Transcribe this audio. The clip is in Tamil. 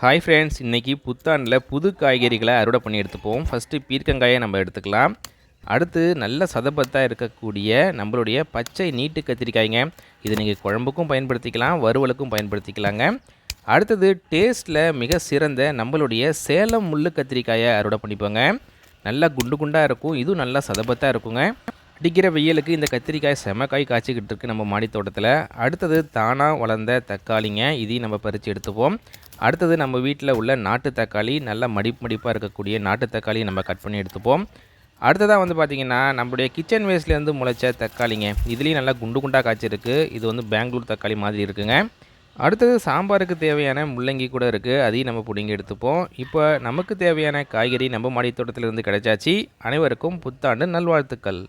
ஹாய் ஃப்ரெண்ட்ஸ், இன்றைக்கி புத்தாண்டில் புது காய்கறிகளை அறுவடை பண்ணி எடுத்துப்போம். ஃபஸ்ட்டு பீர்க்கங்காயை நம்ம எடுத்துக்கலாம். அடுத்து நல்ல சதபத்தாக இருக்கக்கூடிய நம்மளுடைய பச்சை நீட்டு கத்திரிக்காய்ங்க. இது நீங்கள் குழம்புக்கும் பயன்படுத்திக்கலாம், வறுவலுக்கும் பயன்படுத்திக்கலாங்க. அடுத்தது டேஸ்ட்டில் மிக சிறந்த நம்மளுடைய சேலம் முள்ளு கத்திரிக்காயை அறுவடை பண்ணிப்போங்க. நல்லா குண்டு குண்டாக இருக்கும், இதுவும் நல்லா சதபத்தாக இருக்குங்க. அடிக்கிற வெயிலுக்கு இந்த கத்திரிக்காய் செமக்காய் காய்ச்சிக்கிட்டு இருக்குது நம்ம மாடி தோட்டத்தில். அடுத்தது தானாக வளர்ந்த தக்காளிங்க, இதையும் நம்ம பறித்து எடுத்துப்போம். அடுத்தது நம்ம வீட்டில் உள்ள நாட்டு தக்காளி, நல்லா மடிப்பாக இருக்கக்கூடிய நாட்டு தக்காளி நம்ம கட் பண்ணி எடுத்துப்போம். அடுத்ததாக வந்து பார்த்திங்கன்னா நம்மளுடைய கிச்சன் வேஸ்ட்லேருந்து முளைச்ச தக்காளிங்க, இதுலேயும் நல்லா குண்டு குண்டாக காய்ச்சிருக்கு. இது வந்து பெங்களூர் தக்காளி மாதிரி இருக்குங்க. அடுத்தது சாம்பாருக்கு தேவையான முள்ளங்கி கூட இருக்குது, அதையும் நம்ம பிடுங்கி எடுத்துப்போம். இப்போ நமக்கு தேவையான காய்கறி நம்ம மாடி தோட்டத்திலிருந்து கிடைச்சாச்சு. அனைவருக்கும் புத்தாண்டு நல்வாழ்த்துக்கள்.